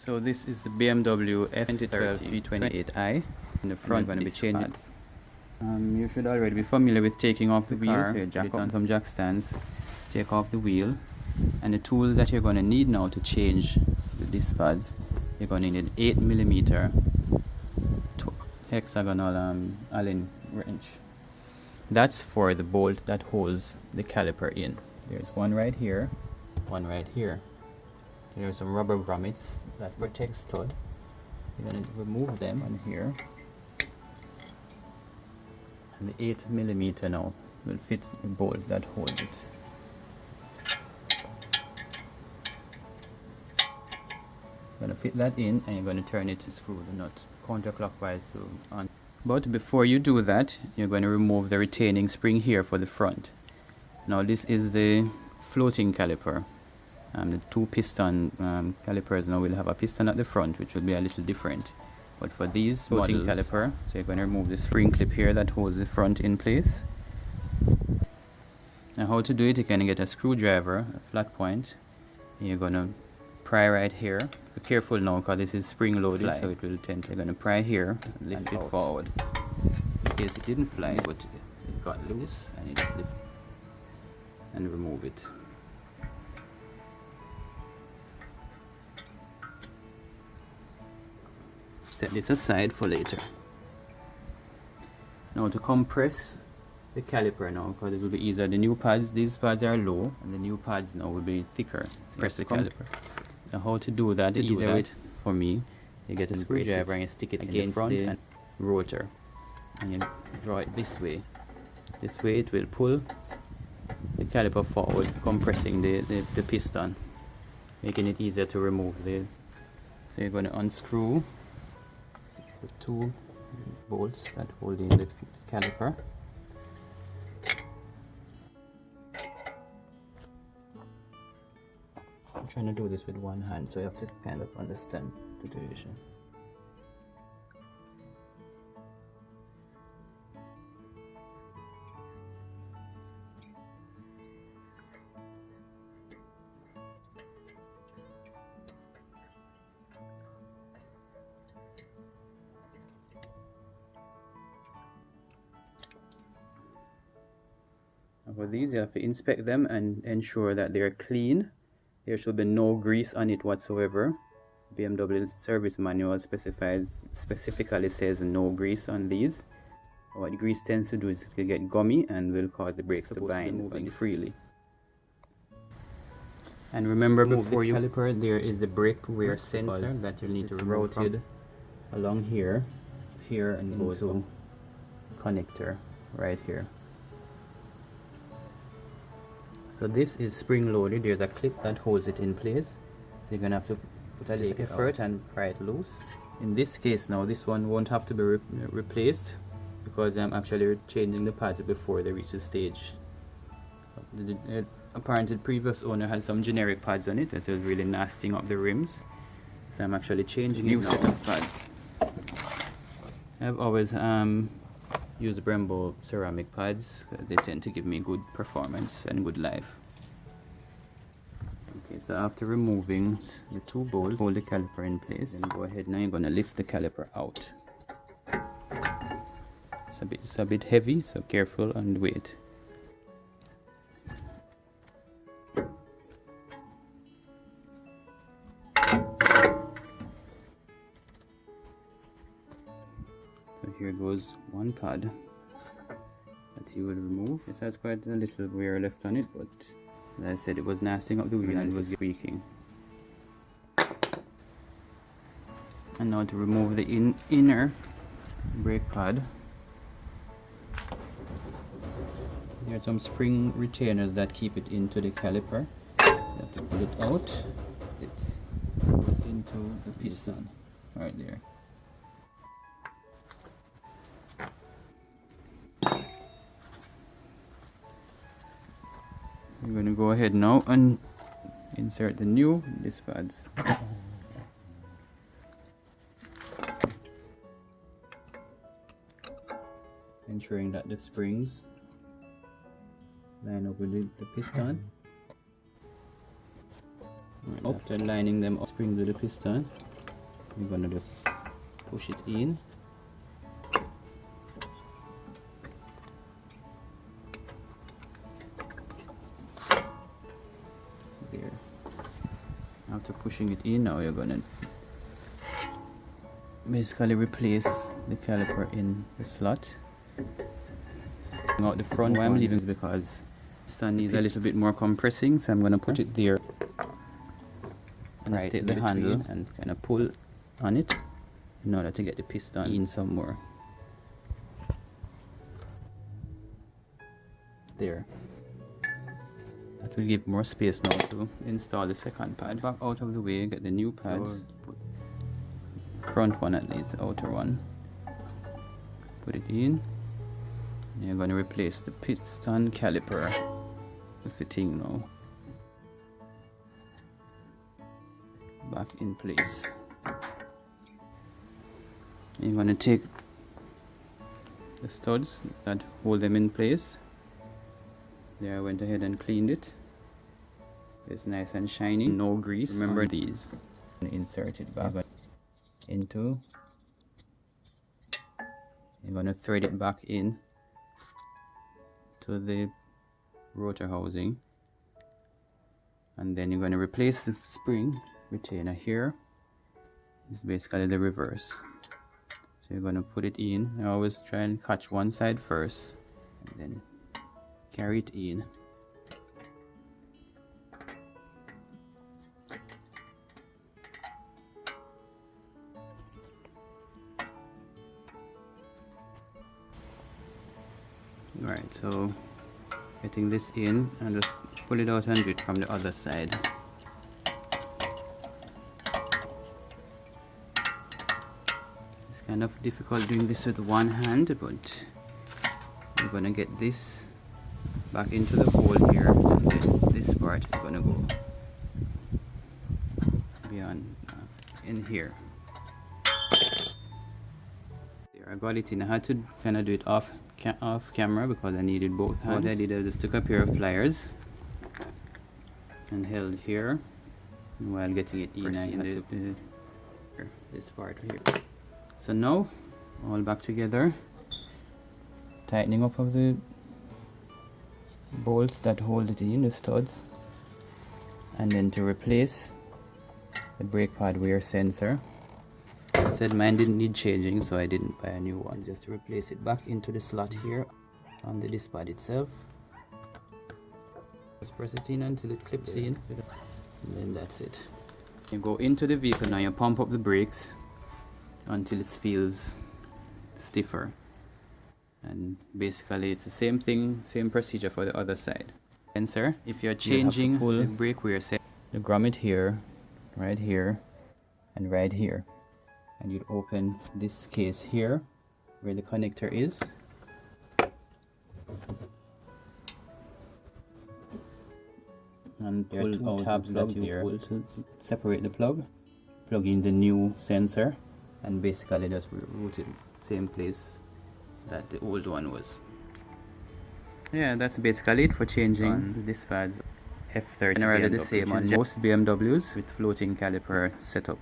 So this is the BMW F30 328i. In the front, going to be changing. You should already be familiar with taking off the wheel. So you jack on some jack stands, take off the wheel, and the tools that you're going to need now to change the disc pads. You're going to need an 8mm hexagonal Allen wrench. That's for the bolt that holds the caliper in. There's one right here, one right here. There's some rubber grommets that protect stud. You're going to remove them on here. And the 8mm now will fit the bolt that holds it. You're going to fit that in, and you're going to turn it to screw the nut counterclockwise to on. But before you do that, you're going to remove the retaining spring here for the front. Now this is the floating caliper. The two piston calipers now will have a piston at the front, which will be a little different. But for these floating caliper, so you're going to remove the spring clip here that holds the front in place. Now how to do it, you're going to get a screwdriver, a flat point, and you're going to pry right here. Be careful now because this is spring loaded, so it will tend to. You're going to pry here and lift it forward. In this case it didn't fly, but it got loose, and you just lift and remove it. Set this aside for later. Now to compress the caliper now, because it will be easier. The new pads, these pads are low, and the new pads now will be thicker. So press the caliper. Now how to do that? The easier way for me, you get a screwdriver and you stick it against the front and rotor, and you draw it this way. This way it will pull the caliper forward, compressing the piston, making it easier to remove the. So you're going to unscrew the two bolts that hold in the caliper. I'm trying to do this with one hand, so you have to kind of understand the situation. For these, you have to inspect them and ensure that they're clean. There should be no grease on it whatsoever. BMW service manual specifically says no grease on these. What grease tends to do is to get gummy and will cause the brakes to bind moving freely. And remember, before you caliper, there is the brake rear sensor that you need to remove routed along here, and goes to connector right here. So this is spring loaded. There's a clip that holds it in place. You're gonna have to put a little effort and pry it loose. In this case now, this one won't have to be replaced because I'm actually changing the pads before they reach the stage. Apparently the previous owner had some generic pads on it that was really nasting up the rims. So I'm actually changing new set of pads. I've always use Brembo ceramic pads. They tend to give me good performance and good life. Okay, so after removing the two bolts, hold the caliper in place, then go ahead. Now you're going to lift the caliper out. It's a bit heavy, so careful and wait. So here goes one pad that you will remove. This has quite a little wear left on it, but as I said, it was nasting up the wheel and it was squeaking. And now to remove the inner brake pad. There are some spring retainers that keep it into the caliper. So you have to pull it out. It goes into the piston right there. We're going to go ahead now and insert the new disc pads. Ensuring that the springs line up with the piston. After lining them up, springs with the piston, You're gonna just push it in. There. After pushing it in, now you're gonna basically replace the caliper in the slot. Out the front. Why I'm leaving is because the stand needs a little bit more compressing, so I'm gonna put it there and right take the handle and kind of pull on it in order to get the piston in some more. There. That will give more space now to install the second pad. Back out of the way, get the new pads. So front one at least, the outer one. Put it in. You're going to replace the piston caliper with the thing now. Back in place. You're going to take the studs that hold them in place. There, I went ahead and cleaned it. It's nice and shiny, no grease. Remember these. Insert it back into. You're going to thread it back in to the rotor housing, and then you're going to replace the spring retainer here. It's basically the reverse. So you're going to put it in. I always try and catch one side first and then carry it in. Right, so getting this in and just pull it out and do it from the other side. It's kind of difficult doing this with one hand, but we're gonna get this back into the hole here, and then this part is gonna go beyond in here. There, I got it in. I had to kind of do it off camera because I needed both hands. What I did, I just took a pair of pliers and held here, and while getting it in this part here. So now all back together, tightening up of the bolts that hold it in, the studs, and then to replace the brake pad wear sensor. I said mine didn't need changing, so I didn't buy a new one. Just to replace it back into the slot here on the disc pad itself. Just press it in until it clips in, and then that's it. You go into the vehicle now, you pump up the brakes until it feels stiffer, and basically it's the same thing, same procedure for the other side. Sensor, if you're changing the brake wear set, you grommet here, right here, and right here, and you'd open this case here where the connector is, and there are two tabs that you pull to separate the plug. Plug in the new sensor and basically just route it same place that the old one was. Yeah, that's basically it for changing the disc pads. F30 generally the same on most BMWs with floating caliper setup.